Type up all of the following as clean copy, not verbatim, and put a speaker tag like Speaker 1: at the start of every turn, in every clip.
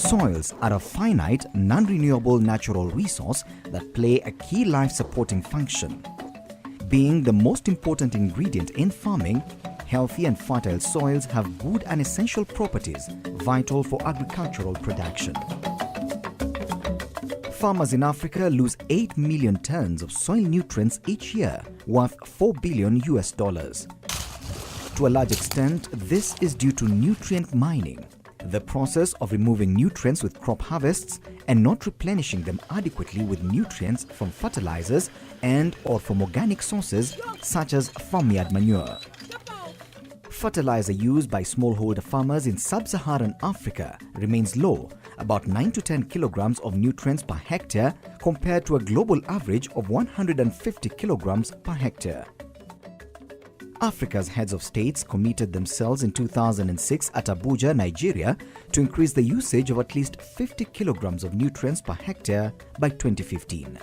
Speaker 1: Soils are a finite, non-renewable natural resource that play a key life-supporting function. Being the most important ingredient in farming, healthy and fertile soils have good and essential properties vital for agricultural production. Farmers in Africa lose 8 million tons of soil nutrients each year, worth $4 billion. To a large extent, this is due to nutrient mining, the process of removing nutrients with crop harvests and not replenishing them adequately with nutrients from fertilizers and/or from organic sources such as farmyard manure. Fertilizer used by smallholder farmers in sub-Saharan Africa remains low, about 9 to 10 kilograms of nutrients per hectare compared to a global average of 150 kilograms per hectare. Africa's heads of states committed themselves in 2006 at Abuja, Nigeria, to increase the usage of at least 50 kilograms of nutrients per hectare by 2015.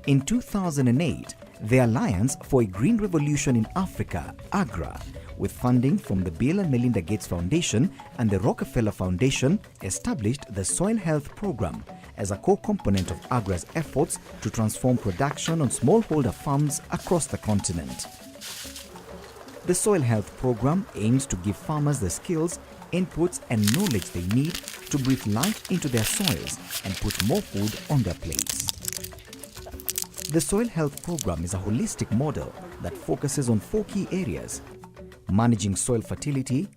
Speaker 1: In 2008, the Alliance for a Green Revolution in Africa, AGRA, with funding from the Bill and Melinda Gates Foundation and the Rockefeller Foundation, established the Soil Health Program as a core component of AGRA's efforts to transform production on smallholder farms across the continent. The Soil Health Program aims to give farmers the skills, inputs and knowledge they need to breathe life into their soils and put more food on their plates. The Soil Health Program is a holistic model that focuses on 4 key areas: managing soil fertility,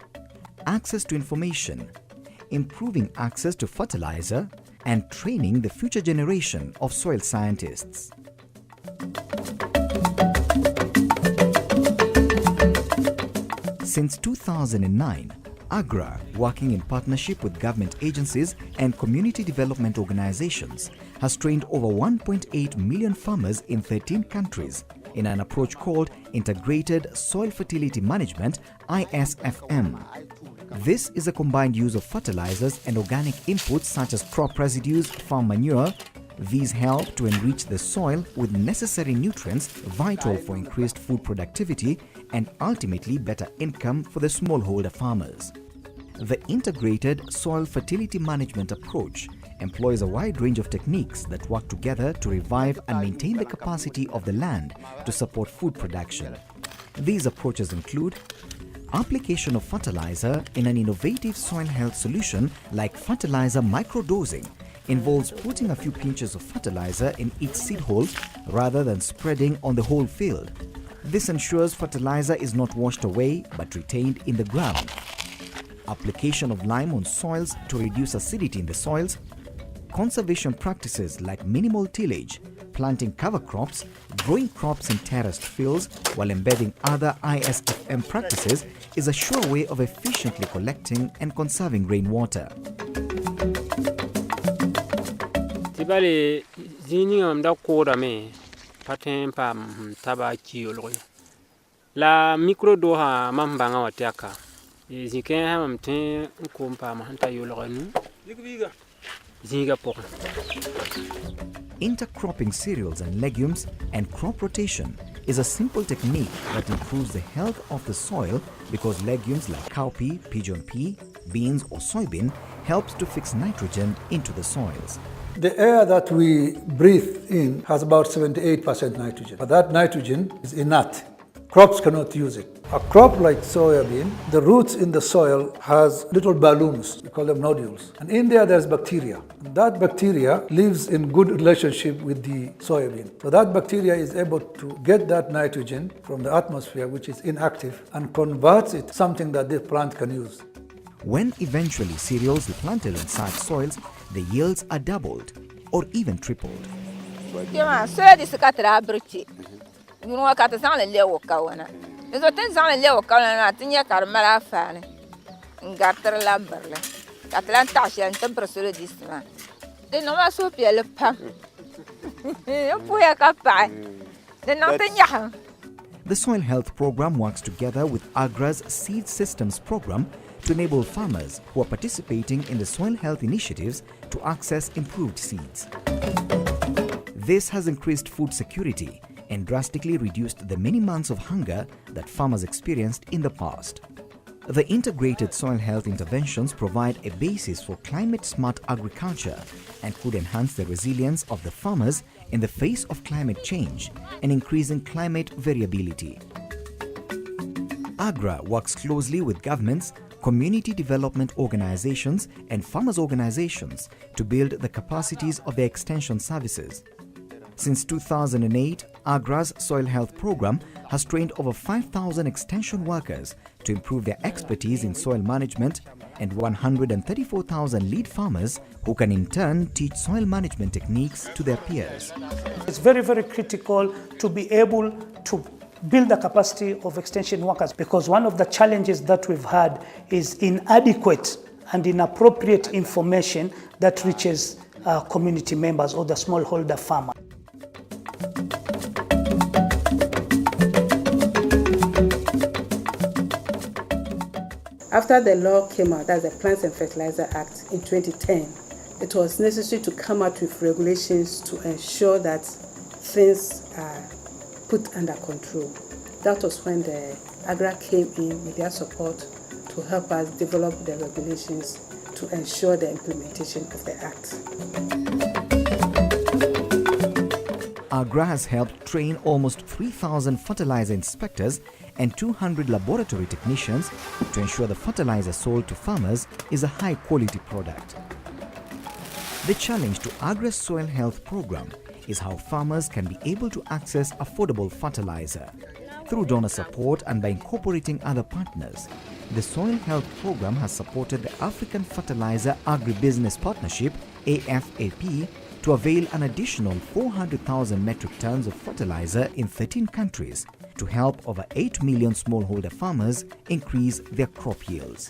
Speaker 1: access to information, improving access to fertilizer, and training the future generation of soil scientists. Since 2009, AGRA, working in partnership with government agencies and community development organizations, has trained over 1.8 million farmers in 13 countries in an approach called Integrated Soil Fertility Management (ISFM). This is a combined use of fertilizers and organic inputs such as crop residues, farm manure. These help to enrich the soil with necessary nutrients vital for increased food productivity and ultimately better income for the smallholder farmers. The integrated soil fertility management approach employs a wide range of techniques that work together to revive and maintain the capacity of the land to support food production. These approaches include application of fertilizer in an innovative soil health solution like fertilizer microdosing. Involves putting a few pinches of fertilizer in each seed hole rather than spreading on the whole field. This ensures fertilizer is not washed away but retained in the ground. Application of lime on soils to reduce acidity in the soils. Conservation practices like minimal tillage, planting cover crops, growing crops in terraced fields while embedding other ISFM practices is a sure way of efficiently collecting and conserving rainwater.
Speaker 2: Tibale zini amda kora me paten pam taba kiolo la micro doha mambanga wataka zike hamte kompa mahanta yolonu ziga pok.
Speaker 1: Intercropping cereals and legumes and crop rotation is a simple technique that improves the health of the soil because legumes like cowpea, pigeon pea, beans or soybean helps to fix nitrogen into the soils.
Speaker 3: The air that we breathe in has about 78% nitrogen, but that nitrogen is inert. Crops cannot use it. A crop like soybean, the roots in the soil has little balloons, we call them nodules. And in there there's bacteria. And that bacteria lives in good relationship with the soybean. So that bacteria is able to get that nitrogen from the atmosphere, which is inactive, and converts it to something that the plant can use.
Speaker 1: When eventually cereals are planted in such soils, the yields are doubled or even tripled. The Soil Health Program works together with AGRA's Seed Systems Program to enable farmers who are participating in the soil health initiatives to access improved seeds. This has increased food security and drastically reduced the many months of hunger that farmers experienced in the past. The integrated soil health interventions provide a basis for climate-smart agriculture and could enhance the resilience of the farmers in the face of climate change and increasing climate variability. AGRA works closely with governments, community development organizations and farmers' organizations to build the capacities of their extension services. Since 2008, AGRA's soil health program has trained over 5,000 extension workers to improve their expertise in soil management and 134,000 lead farmers who can in turn teach soil management techniques to their peers.
Speaker 4: It's very, very critical to be able to build the capacity of extension workers, because one of the challenges that we've had is inadequate and inappropriate information that reaches community members or the smallholder farmer.
Speaker 5: After the law came out, that's the Plants and Fertilizer Act in 2010, it was necessary to come out with regulations to ensure that things are put under control. That was when the AGRA came in with their support to help us develop the regulations to ensure the implementation of the Act.
Speaker 1: AGRA has helped train almost 3,000 fertilizer inspectors and 200 laboratory technicians to ensure the fertilizer sold to farmers is a high-quality product. The challenge to AGRA's soil health program is how farmers can be able to access affordable fertilizer. Through donor support and by incorporating other partners, the Soil Health Program has supported the African Fertilizer Agribusiness Partnership (AFAP) to avail an additional 400,000 metric tons of fertilizer in 13 countries to help over 8 million smallholder farmers increase their crop yields.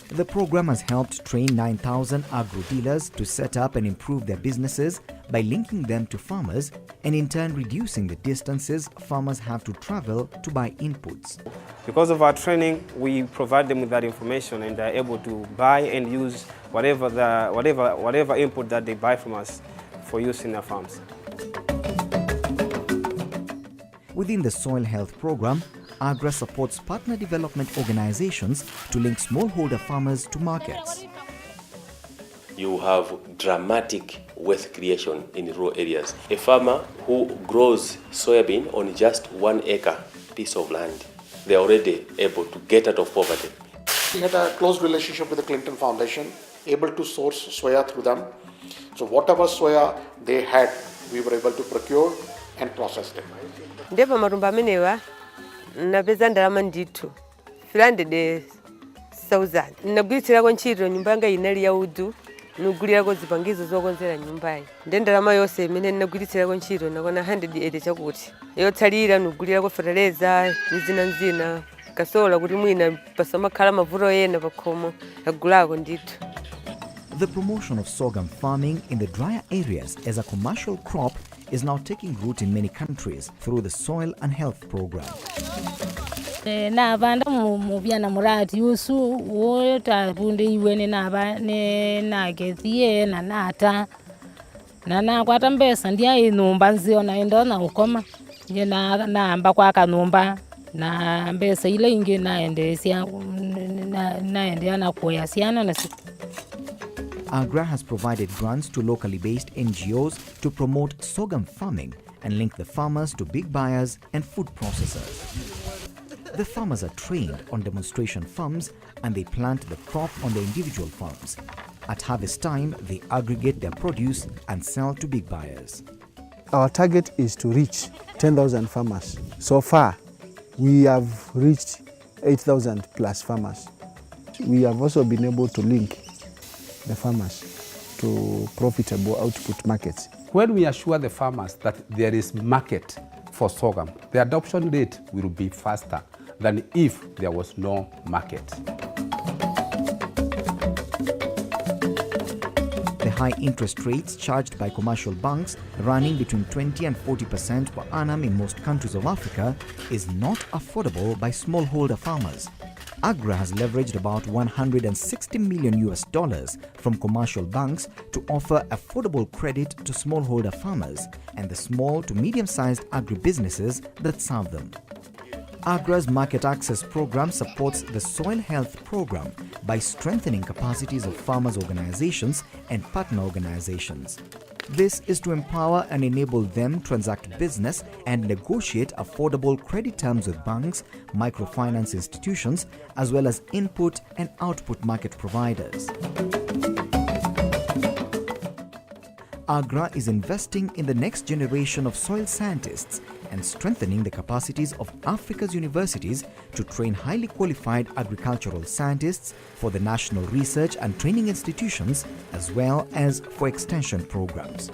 Speaker 1: The program has helped train 9,000 agro-dealers to set up and improve their businesses by linking them to farmers and in turn reducing the distances farmers have to travel to buy inputs.
Speaker 6: Because of our training, we provide them with that information and they're able to buy and use whatever input that they buy from us for use in their farms.
Speaker 1: Within the Soil Health Program, AGRA supports partner development organizations to link smallholder farmers to markets.
Speaker 7: You have dramatic wealth creation in rural areas. A farmer who grows soybean on just 1 acre piece of land, they are already able to get out of poverty.
Speaker 8: We had a close relationship with the Clinton Foundation, able to source soya through them. So whatever soya they had, we were able to procure and process them.
Speaker 9: Ndipo marumba menewa napeza ndalama ndithu filande de 1000 nagwiritira ntchito nyumba yanga inali ya udu nugulira zipangizo zokonzera nyumbayi ndi ndalama yonse imene nagwiritira ntchito nakona 180 chakuti yotsalira nugulira fertilizer nzina kasola kuti mwina pasamakhala mavuto ena pakhomo agulako ndithu.
Speaker 1: The promotion of sorghum farming in the drier areas as a commercial crop is now taking root in many countries through the Soil and Health Program.
Speaker 10: Na vanda mubyana murati yusu wota bunde iwene na gezie na nata na kwata mbesa ndia inumba nzio na endo na ukoma nje na amba kwa kanumba na mbesa ile inge naendesia naendea na kuyasiana na
Speaker 1: AGRA has provided grants to locally based NGOs to promote sorghum farming and link the farmers to big buyers and food processors. The farmers are trained on demonstration farms and they plant the crop on their individual farms. At harvest time, they aggregate their produce and sell to big buyers.
Speaker 11: Our target is to reach 10,000 farmers. So far, we have reached 8,000 plus farmers. We have also been able to link the farmers to profitable output markets.
Speaker 12: When we assure the farmers that there is market for sorghum, the adoption rate will be faster than if there was no market.
Speaker 1: The high interest rates charged by commercial banks, running between 20 and 40% per annum in most countries of Africa, is not affordable by smallholder farmers. AGRA has leveraged about $160 million from commercial banks to offer affordable credit to smallholder farmers and the small to medium-sized agribusinesses that serve them. AGRA's Market Access Program supports the Soil Health Program by strengthening capacities of farmers' organizations and partner organizations. This is to empower and enable them to transact business and negotiate affordable credit terms with banks, microfinance institutions, as well as input and output market providers. AGRA is investing in the next generation of soil scientists and strengthening the capacities of Africa's universities to train highly qualified agricultural scientists for the national research and training institutions as well as for extension programs.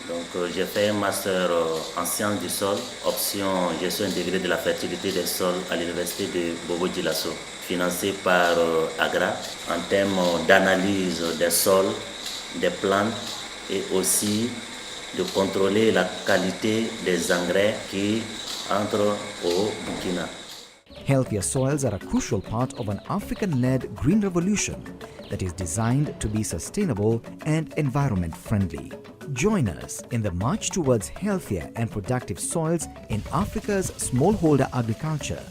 Speaker 13: Donc, j'ai fait un master en sciences du sol, option gestion intégrée de la fertilité des sols à l'université de Bobo-Dioulasso, financé par AGRA en termes d'analyse des sols, des plantes et aussi de contrôler la qualité des engrais qui entrent au Burkina.
Speaker 1: Healthier soils are a crucial part of an African-led green revolution that is designed to be sustainable and environment-friendly. Join us in the march towards healthier and productive soils in Africa's smallholder agriculture.